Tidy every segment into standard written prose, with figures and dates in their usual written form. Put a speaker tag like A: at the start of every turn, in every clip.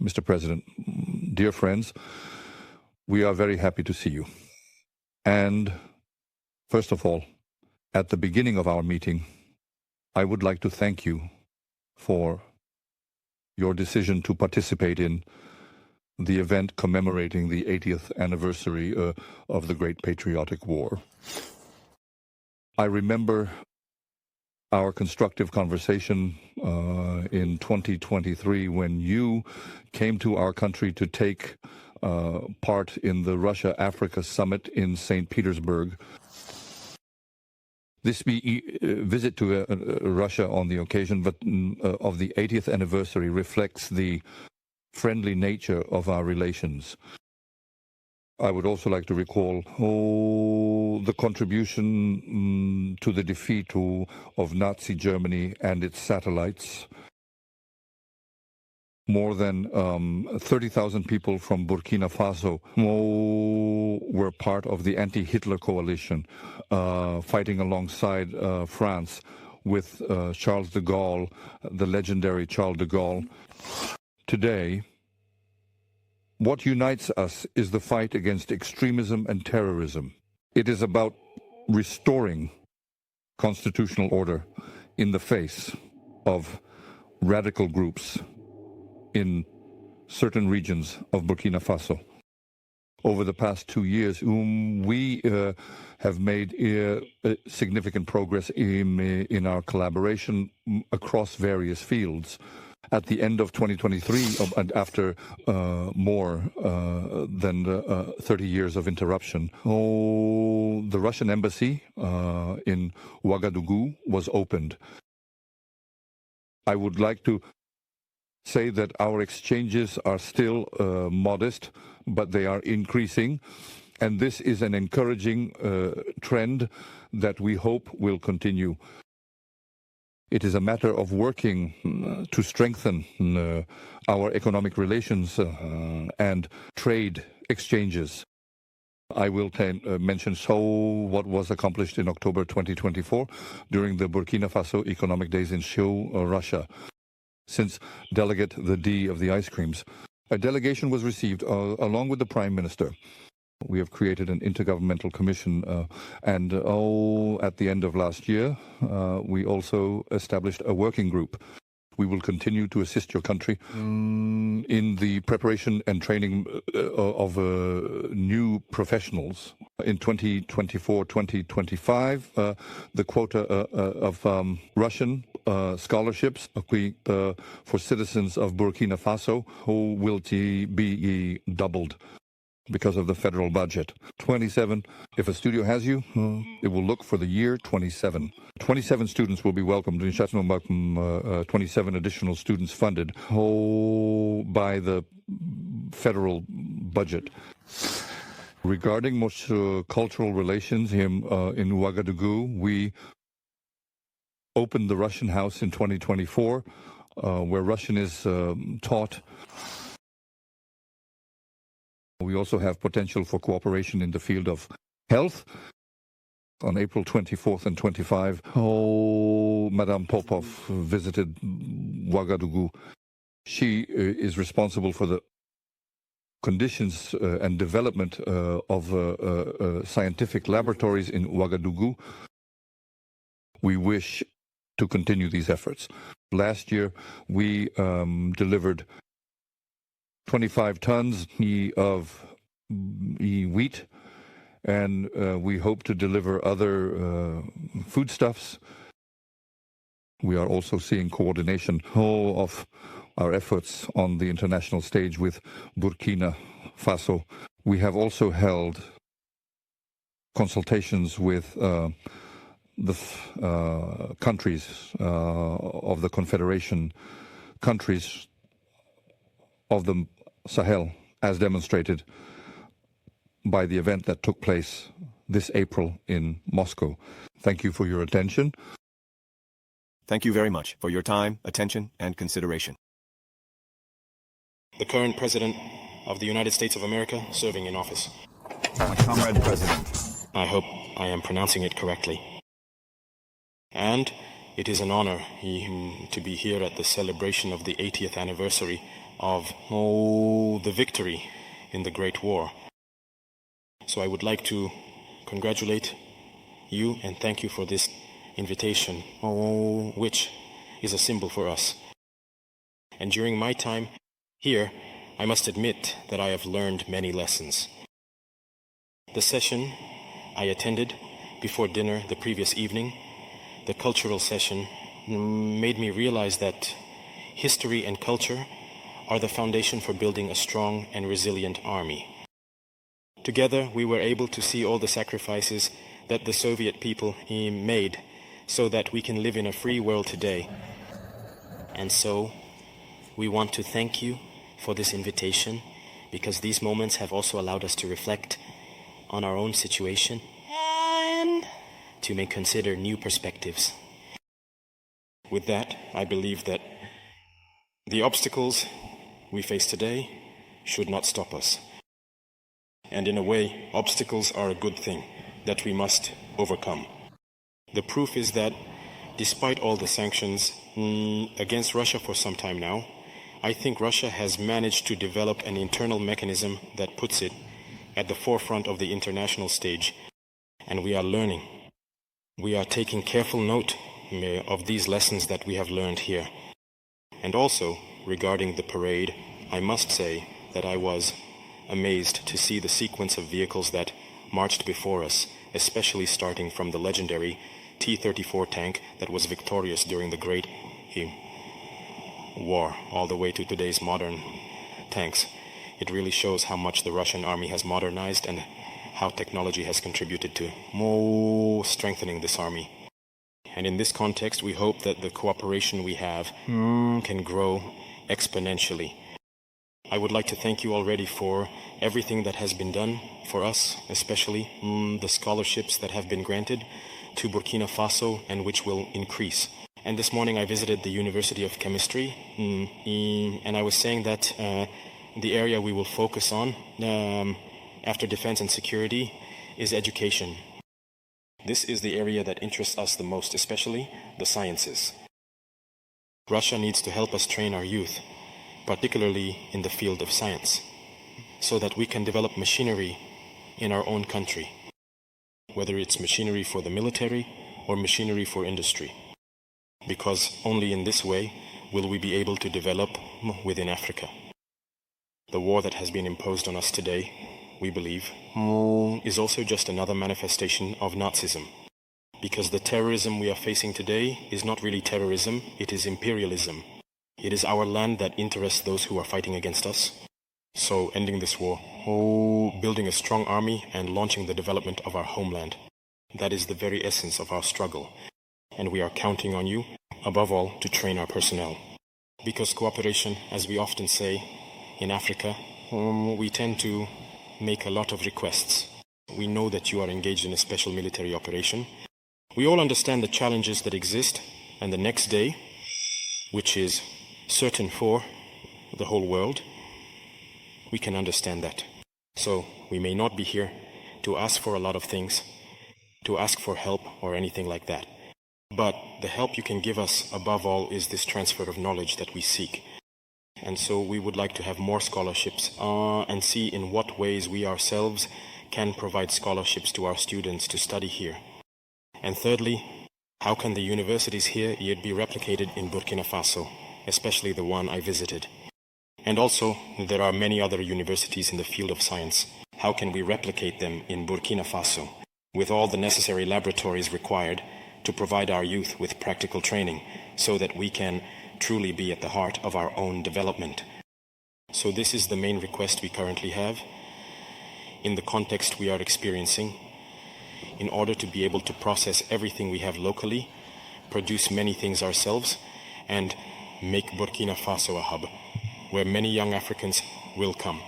A: Mr. President, dear friends, we are very happy to see you. And first of all, at the beginning of our meeting, I would like to thank you for your decision to participate in the event commemorating the 80th anniversary of the Great Patriotic War. I remember our constructive conversation in 2023 when you came to our country to take part in the Russia-Africa Summit in St. Petersburg. This visit to Russia on the occasion of the 80th anniversary reflects the friendly nature of our relations. I would also like to recall the contribution to the defeat of Nazi Germany and its satellites. More than 30,000 people from Burkina Faso were part of the anti-Hitler coalition, fighting alongside France with Charles de Gaulle, the legendary Charles de Gaulle. Today, what unites us is the fight against extremism and terrorism. It is about restoring constitutional order in the face of radical groups in certain regions of Burkina Faso. Over the past 2 years, we have made significant progress in our collaboration across various fields. At the end of 2023, and after more than 30 years of interruption, the Russian embassy in Ouagadougou was opened. I would like to say that our exchanges are still modest, but they are increasing, and this is an encouraging trend that we hope will continue. It is a matter of working to strengthen our economic relations and trade exchanges. I will mention what was accomplished in October 2024 during the Burkina Faso Economic Days in Seoul, Russia. Since Delegate the D of the ice creams, a delegation was received along with the Prime Minister. We have created an intergovernmental commission, and at the end of last year, we also established a working group. We will continue to assist your country in the preparation and training of new professionals. In 2024-2025, the quota of Russian scholarships for citizens of Burkina Faso will be doubled because of the federal budget. 27, if a studio has you, it will look for the year 27. 27 students will be welcomed. 27 additional students funded by the federal budget. Regarding multicultural relations in Ouagadougou, we opened the Russian House in 2024, where Russian is taught. We also have potential for cooperation in the field of health. On April 24th and 25, Madame Popov visited Ouagadougou. She is responsible for the conditions and development of scientific laboratories in Ouagadougou. We wish to continue these efforts. Last year, we delivered 25 tons of wheat, and we hope to deliver other foodstuffs. We are also seeing coordination of our efforts on the international stage with Burkina Faso. We have also held consultations with the countries of the Confederation, countries of the Sahel, as demonstrated by the event that took place this April in Moscow. Thank you for your attention.
B: Thank you very much for your time, attention, and consideration.
C: The current President of the United States of America serving in office.
D: My comrade President.
C: I hope I am pronouncing it correctly. And it is an honor to be here at the celebration of the 80th anniversary of the victory in the Great War. So I would like to congratulate you and thank you for this invitation, which is a symbol for us. And during my time here, I must admit that I have learned many lessons. The session I attended before dinner the previous evening, the cultural session, made me realize that history and culture are the foundation for building a strong and resilient army. Together, we were able to see all the sacrifices that the Soviet people made so that we can live in a free world today. And so, we want to thank you for this invitation, because these moments have also allowed us to reflect on our own situation and to may consider new perspectives. With that, I believe that the obstacles we face today should not stop us. And in a way, obstacles are a good thing that we must overcome. The proof is that despite all the sanctions against Russia for some time now, I think Russia has managed to develop an internal mechanism that puts it at the forefront of the international stage. And we are learning. We are taking careful note of these lessons that we have learned here. And also, regarding the parade, I must say that I was amazed to see the sequence of vehicles that marched before us, especially starting from the legendary T-34 tank that was victorious during the Great War, all the way to today's modern tanks. It really shows how much the Russian army has modernized and how technology has contributed to more strengthening this army. And in this context, we hope that the cooperation we have can grow exponentially. I would like to thank you already for everything that has been done for us, especially the scholarships that have been granted to Burkina Faso and which will increase. And this morning I visited the University of Chemistry, and I was saying that the area we will focus on after defense and security is education. This is the area that interests us the most, especially the sciences. Russia needs to help us train our youth, particularly in the field of science, so that we can develop machinery in our own country, whether it's machinery for the military or machinery for industry, because only in this way will we be able to develop within Africa. The war that has been imposed on us today, we believe, is also just another manifestation of Nazism, because the terrorism we are facing today is not really terrorism, it is imperialism. It is our land that interests those who are fighting against us. So ending this war, building a strong army and launching the development of our homeland. That is the very essence of our struggle. And we are counting on you, above all, to train our personnel. Because cooperation, as we often say in Africa, we tend to make a lot of requests. We know that you are engaged in a special military operation. We all understand the challenges that exist, and the next day, which is certain for the whole world, we can understand that. So we may not be here to ask for a lot of things, to ask for help or anything like that. But the help you can give us above all is this transfer of knowledge that we seek. And so we would like to have more scholarships and see in what ways we ourselves can provide scholarships to our students to study here. And thirdly, how can the universities here yet be replicated in Burkina Faso, especially the one I visited? And also, there are many other universities in the field of science. How can we replicate them in Burkina Faso with all the necessary laboratories required to provide our youth with practical training so that we can truly be at the heart of our own development? So this is the main request we currently have in the context we are experiencing, in order to be able to process everything we have locally, produce many things ourselves, and make Burkina Faso a hub where many young Africans will come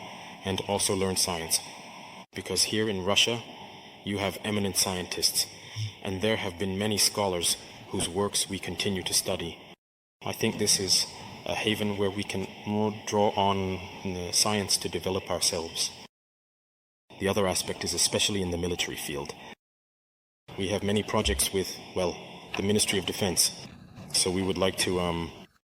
C: and also learn science. Because here in Russia, you have eminent scientists, and there have been many scholars whose works we continue to study. I think this is a haven where we can draw on science to develop ourselves. The other aspect is especially in the military field. We have many projects with, the Ministry of Defense. So we would like to